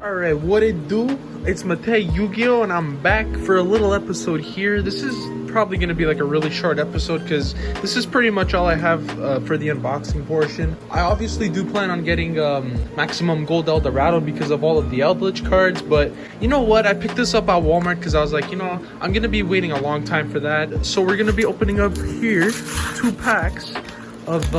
Alright, what it do? It's Matei YuGiOh and I'm back for a little episode here. This is probably going to be like a really short episode because this is pretty much all I have for the unboxing portion. I obviously do plan on getting maximum gold Eldorado because of all of the Eldlich cards, but you know what? I picked this up at Walmart because I was like, you know, I'm going to be waiting a long time for that. So we're going to be opening up here 2 packs of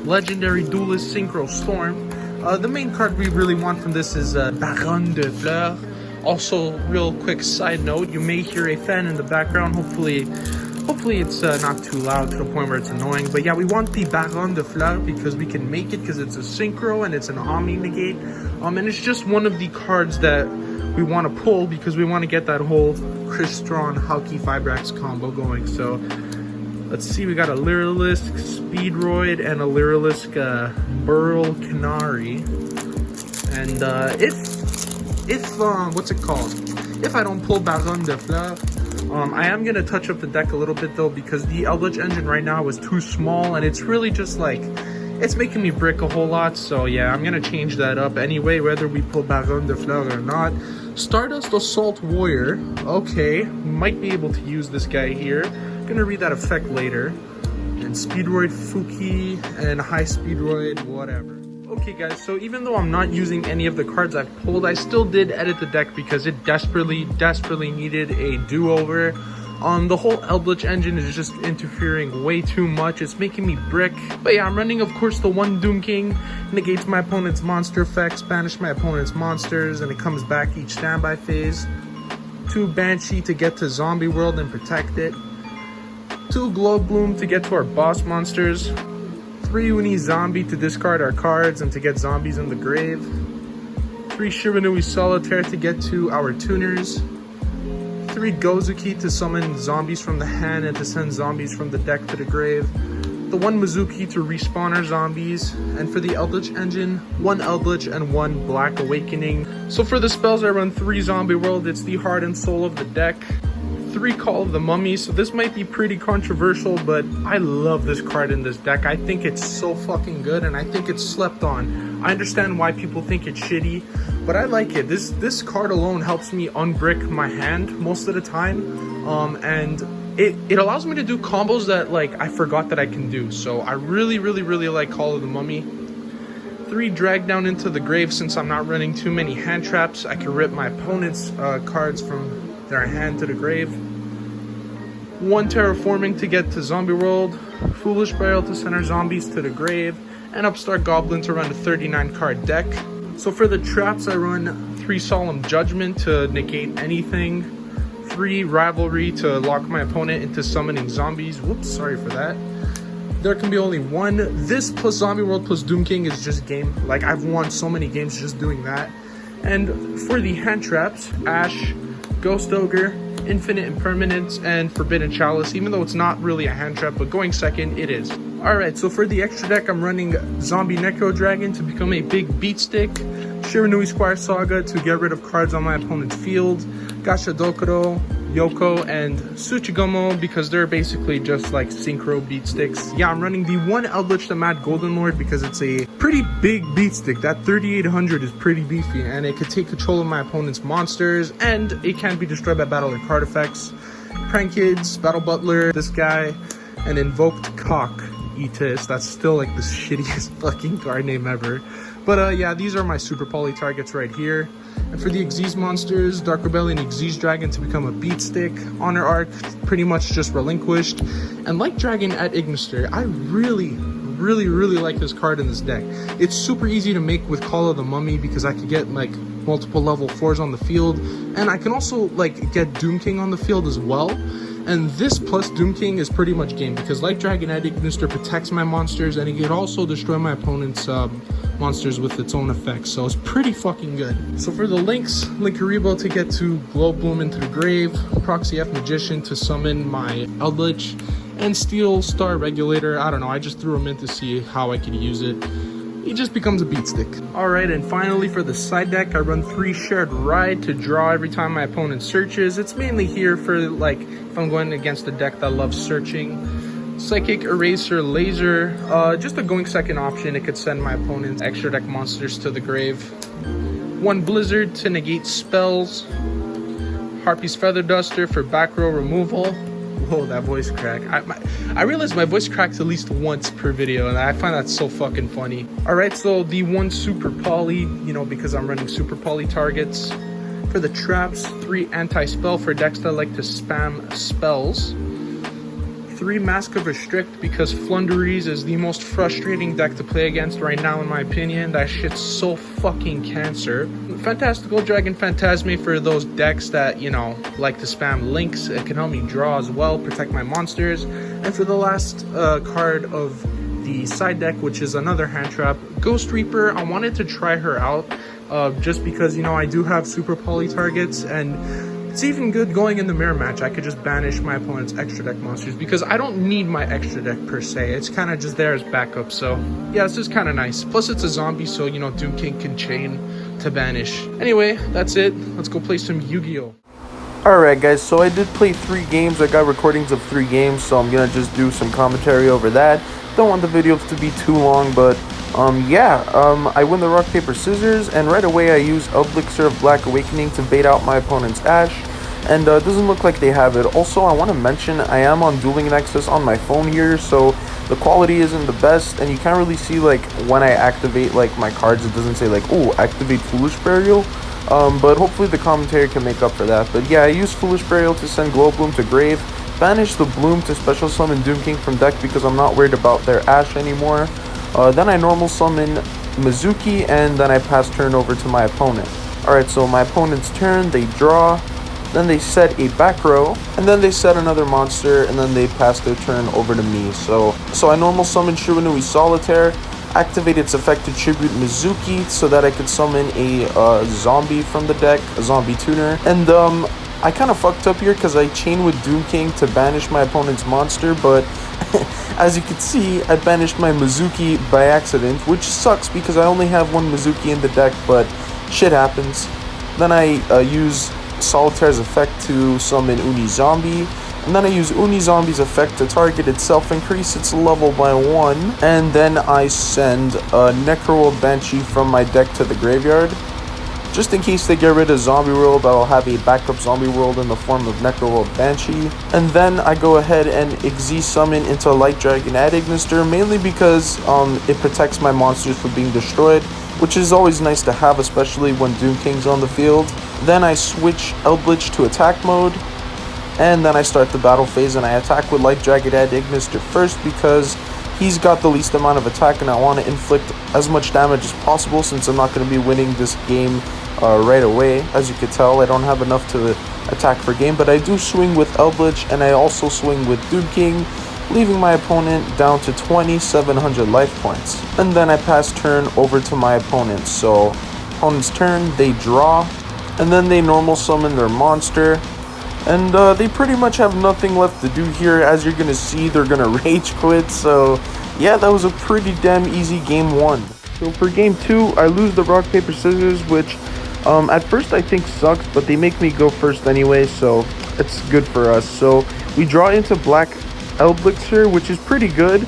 Legendary Duelists Synchro Storm. The main card we really want from this is Barrone De Fleur. Also, real quick side note, you may hear a fan in the background. Hopefully it's not too loud to the point where it's annoying. But yeah, we want the Barrone De Fleur because we can make it because it's a synchro and it's an Omni negate. And it's just one of the cards that we want to pull because we want to get that whole Crystron Hauki Fibrax combo going. So let's see, we got a Lyrilisk Speedroid and a Lyrilisk Burl Canary. And if what's it called? If I don't pull Barrone De Fleur, I am gonna touch up the deck a little bit though because the Eldlich engine right now is too small and it's really just like, it's making me brick a whole lot. So yeah, I'm gonna change that up anyway, whether we pull Barrone De Fleur or not. Stardust Assault Warrior. Okay, might be able to use this guy here. Gonna read that effect later. And Speedroid Fuki and High Speedroid, whatever. Okay guys, so even though I'm not using any of the cards I've pulled, I still did edit the deck because it desperately needed a do-over. The whole Eldlich engine is just interfering way too much. It's making me brick. But yeah, I'm running, of course, the one Doomking. Negates my opponent's monster effects, banish my opponent's monsters, and it comes back each standby phase. 2 Banshee to get to Zombie World and protect it. 2 Glow Bloom to get to our boss monsters. 3 Uni-Zombie to discard our cards and to get zombies in the grave. 3 Shiranui Solitaire to get to our tuners. 3 Gozuki to summon zombies from the hand and to send zombies from the deck to the grave. The 1 Mezuki to respawn our zombies. And for the Eldlich engine, 1 Eldlich and 1 Black Awakening. So for the spells, I run 3 Zombie World. It's the heart and soul of the deck. 3 Call of the Mummy, so this might be pretty controversial, but I love this card in this deck. I think it's so fucking good, and I think it's slept on. I understand why people think it's shitty, but I like it. This card alone helps me unbrick my hand most of the time, and it allows me to do combos that like I forgot that I can do. So I really like Call of the Mummy. 3 Drag Down into the Grave. Since I'm not running too many hand traps, I can rip my opponent's cards from their hand to the grave. 1 Terraforming to get to Zombie World. Foolish Burial to send our zombies to the grave. And Upstart Goblin to run a 39 card deck. So for the traps, I run 3 Solemn Judgment to negate anything. 3 Rivalry to lock my opponent into summoning zombies. Whoops, sorry for that. There can be only 1. This plus Zombie World plus Doomking is just game. Like, I've won so many games just doing that. And for the hand traps, Ash, Ghost Ogre, Infinite Impermanence, and Forbidden Chalice, even though it's not really a hand trap, but going second, it is. Alright, so for the extra deck, I'm running Zombie Necro Dragon to become a big beat stick, Shiranui Squiresaga to get rid of cards on my opponent's field, Gashadokuro, Yoko, and Tsuchigomo because they're basically just like synchro beat sticks. Yeah, I'm running the 1 Eldlich the Mad Golden Lord because it's a pretty big beat stick. That 3800 is pretty beefy and it could take control of my opponent's monsters and it can be destroyed by battle or card effects. Prank Kids, Battle Butler, this guy, and Invoked Cock Eatis. That's still like the shittiest fucking card name ever. But yeah, these are my super poly targets right here. And for the Xyz monsters, Dark Rebellion Xyz Dragon to become a beat stick. Honor Arc pretty much just relinquished. And like Dragon at Ignister, I really like this card in this deck. It's super easy to make with Call of the Mummy because I could get like multiple level 4s on the field. And I can also like get Doomking on the field as well. And this plus Doomking is pretty much game because like Dragon at Ignister protects my monsters and it can also destroy my opponent's monsters with its own effects. So it's pretty fucking good. So for the links, Linkaribo to get to Glow Bloom into the grave, Proxy F Magician to summon my Eldlich, and Steel Star Regulator. I don't know, I just threw him in to see how I could use it. He just becomes a beat stick. Alright, and finally for the side deck, I run 3 Shared Ride to draw every time my opponent searches. It's mainly here for like if I'm going against a deck that loves searching. Psychic Eraser Laser, just a going second option. It could send my opponent's extra deck monsters to the grave. 1 Blizzard to negate spells. Harpy's Feather Duster for back row removal. Whoa, that voice crack. I realize my voice cracks at least once per video, and I find that so fucking funny. Alright, so the 1 Super Poly, you know, because I'm running Super Poly targets. For the traps, 3 Anti-Spell for decks that like to spam spells. 3 Mask of Restrict because Flunderies is the most frustrating deck to play against right now in my opinion. That shit's so fucking cancer. Fantastical Dragon Phantasme for those decks that, you know, like to spam links. It can help me draw as well, protect my monsters. And for the last card of the side deck, which is another hand trap, Ghost Reaper. I wanted to try her out just because, you know, I do have Super Poly targets, and it's even good going in the mirror match. I could just banish my opponent's extra deck monsters because I don't need my extra deck per se. It's kind of just there as backup. So yeah, this is kind of nice. Plus it's a zombie, so, you know, Doomking can chain to banish. Anyway, that's it. Let's go play some Yu-Gi-Oh! Alright guys, so I did play 3 games. I got recordings of 3 games, so I'm gonna just do some commentary over that. Don't want the videos to be too long, but I win the rock, paper, scissors, and right away I use Eldlixir of Black Awakening to bait out my opponent's Ash, and it doesn't look like they have it. Also, I want to mention I am on Dueling Nexus on my phone here, so the quality isn't the best, and you can't really see, like, when I activate, like, my cards. It doesn't say, like, oh, activate Foolish Burial, but hopefully the commentary can make up for that. But yeah, I use Foolish Burial to send Glow Bloom to grave, banish the Bloom to special summon Doomking from deck because I'm not worried about their Ash anymore. Then I normal summon Mezuki, and then I pass turn over to my opponent. Alright, so my opponent's turn, they draw, then they set a back row, and then they set another monster, and then they pass their turn over to me. So I normal summon Shuranui Solitaire, activate its effect to tribute Mezuki so that I could summon a zombie from the deck, a zombie tuner. And I kind of fucked up here because I chain with Doomking to banish my opponent's monster, but as you can see, I banished my Mezuki by accident, which sucks because I only have 1 Mezuki in the deck, but shit happens. Then I use Solitaire's effect to summon Uni-Zombie, and then I use Uni-Zombie's effect to target itself, increase its level by 1, and then I send a Necroworld Banshee from my deck to the graveyard. Just in case they get rid of Zombie World, I'll have a backup Zombie World in the form of Necroworld Banshee. And then I go ahead and Xyz summon into Light Dragon Ignister, mainly because it protects my monsters from being destroyed, which is always nice to have, especially when Doomking's on the field. Then I switch Eldlich to attack mode, and then I start the battle phase, and I attack with Light Dragon Ignister first because he's got the least amount of attack, and I want to inflict as much damage as possible since I'm not going to be winning this game right away. As you can tell, I don't have enough to attack per game, but I do swing with Eldlich, and I also swing with Doomking, leaving my opponent down to 2,700 life points. And then I pass turn over to my opponent. So, opponent's turn, they draw, and then they normal summon their monster. And they pretty much have nothing left to do here. As you're going to see, they're going to rage quit. So, yeah, that was a pretty damn easy game 1. So for game 2, I lose the rock, paper, scissors, which at first I think sucks, but they make me go first anyway, so it's good for us. So we draw into black Eldlixir, which is pretty good,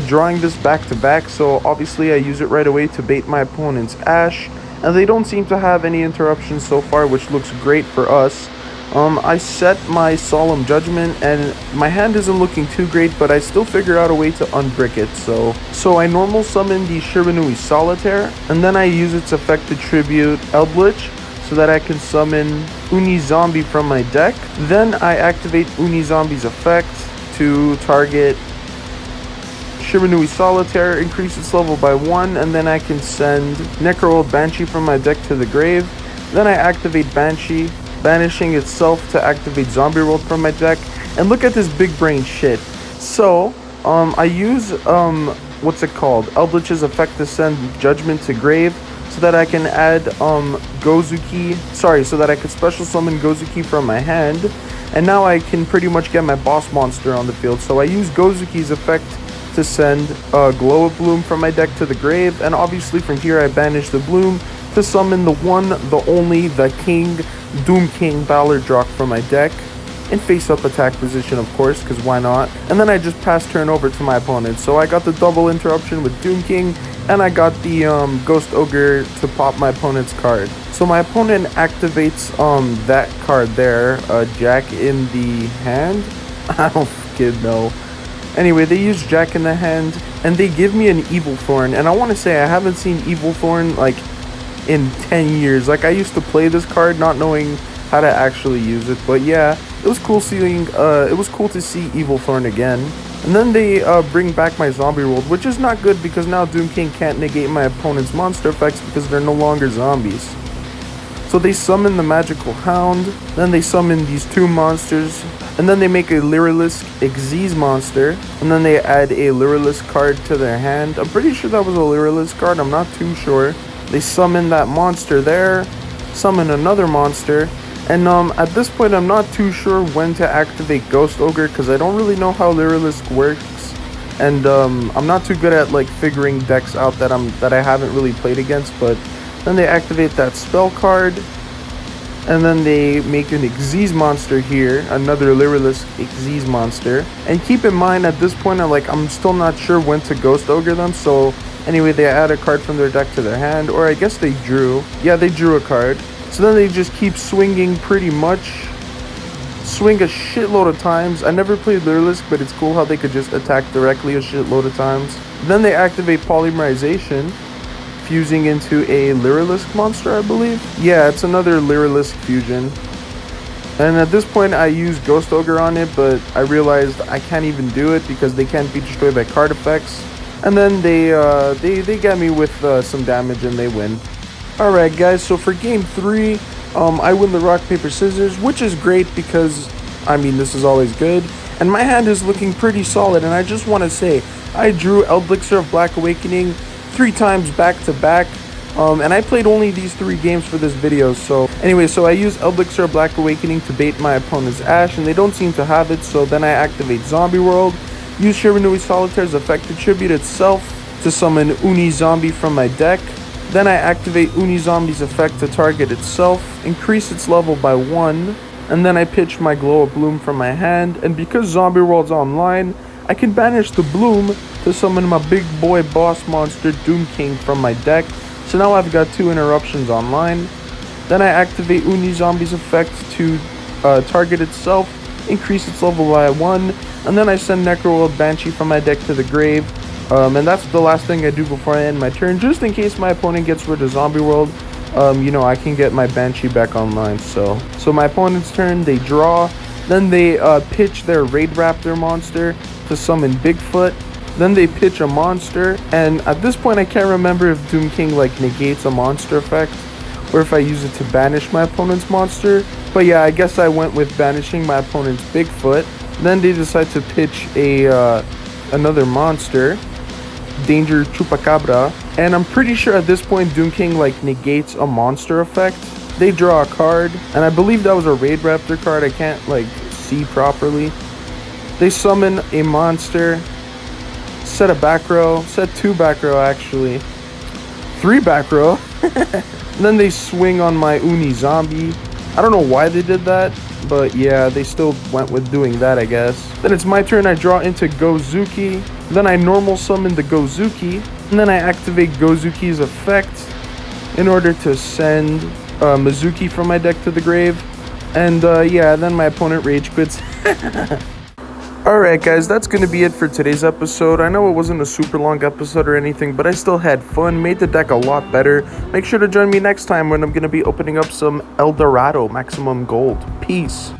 drawing this back to back. So obviously I use it right away to bait my opponent's Ash, and they don't seem to have any interruptions so far, which looks great for us. I set my Solemn Judgment, and my hand isn't looking too great, but I still figure out a way to unbrick it. So I normal summon the Shiranui Solitaire, and then I use its effect to tribute Eldlich so that I can summon Uni-Zombie from my deck. Then I activate Uni-Zombie's effect to target Shiranui Solitaire, increase its level by 1, and then I can send Necroworld Banshee from my deck to the grave. Then I activate Banshee, banishing itself to activate Zombie World from my deck. And look at this big brain shit. So, I use, what's it called? Eldlich's effect to send Judgment to grave so that I can add, so that I could special summon Gozuki from my hand. And now I can pretty much get my boss monster on the field. So I use Gozuki's effect to send Glow of Bloom from my deck to the grave. And obviously from here I banish the Bloom to summon the one, the only, the king, Doomking Balerdroch from my deck, in face-up attack position, of course, because why not? And then I just pass turn over to my opponent. So I got the double interruption with Doomking, and I got the Ghost Ogre to pop my opponent's card. So my opponent activates that card there, Jack in the hand. I don't fucking know. Anyway, they use Jack in the hand, and they give me an Evil Thorn. And I want to say I haven't seen Evil Thorn like in 10 years. Like, I used to play this card not knowing how to actually use it. But yeah, it was cool seeing. It was cool to see Evil Thorn again. And then they bring back my zombie world, which is not good because now Doom King can't negate my opponent's monster effects because they're no longer zombies. So they summon the Magical Hound, then they summon these two monsters, and then they make a Lyrilisk Xyz monster, and then they add a Lyrilisk card to their hand. I'm pretty sure that was a Lyrilisk card, I'm not too sure. They summon that monster there, summon another monster, and at this point I'm not too sure when to activate Ghost Ogre because I don't really know how Lyrilisk works, and I'm not too good at like figuring decks out that I haven't really played against. But then they activate that spell card, and then they make an Xyz monster here, another Lyrilisk Xyz monster. And keep in mind at this point I'm still not sure when to Ghost Ogre them. So anyway, they add a card from their deck to their hand, or I guess they drew. Yeah, they drew a card. So then they just keep swinging pretty much. Swing a shitload of times. I never played Lyrilisk, but it's cool how they could just attack directly a shitload of times. Then they activate Polymerization, fusing into a Lyrilisk monster, I believe. Yeah, it's another Lyrilisk fusion. And at this point I use Ghost Ogre on it, but I realized I can't even do it because they can't be destroyed by card effects. And then they get me with some damage and they win. Alright guys, so for game 3, I win the rock, paper, scissors, which is great because, I mean, this is always good. And my hand is looking pretty solid, and I just want to say, I drew Eldlixir of Black Awakening 3 times back to back. And I played only these 3 games for this video. So anyway, so I use Eldlixir of Black Awakening to bait my opponent's Ash, and they don't seem to have it. So then I activate Zombie World, use Shiranui Solitaire's effect to tribute itself to summon Uni-Zombie from my deck. Then I activate Uni-Zombie's effect to target itself, increase its level by 1, and then I pitch my Glow of Bloom from my hand. And because Zombie World's online, I can banish the Bloom to summon my big boy boss monster Doom King from my deck. So now I've got 2 interruptions online. Then I activate Uni-Zombie's effect to target itself, increase its level by 1, and then I send Necroworld Banshee from my deck to the grave. And that's the last thing I do before I end my turn, just in case my opponent gets rid of Zombie World. You know, I can get my Banshee back online. So my opponent's turn, they draw, then they pitch their Raid Raptor monster to summon Bigfoot. Then they pitch a monster, and at this point I can't remember if Doom King like negates a monster effect or if I use it to banish my opponent's monster. But yeah, I guess I went with banishing my opponent's Bigfoot. Then they decide to pitch a another monster, Danger Chupacabra, and I'm pretty sure at this point Doom King like negates a monster effect. They draw a card, and I believe that was a Raid Raptor card. I can't like see properly. They summon a monster, set a back row, set 2 back row actually, 3 back row. Then they swing on my Uni-Zombie. I don't know why they did that, but yeah, they still went with doing that, I guess. Then it's my turn. I draw into Gozuki. Then I normal summon the Gozuki, and then I activate Gozuki's effect in order to send Mezuki from my deck to the grave. And yeah, then my opponent rage quits. Alright guys, that's going to be it for today's episode. I know it wasn't a super long episode or anything, but I still had fun, made the deck a lot better. Make sure to join me next time when I'm going to be opening up some Eldorado Maximum Gold. Peace.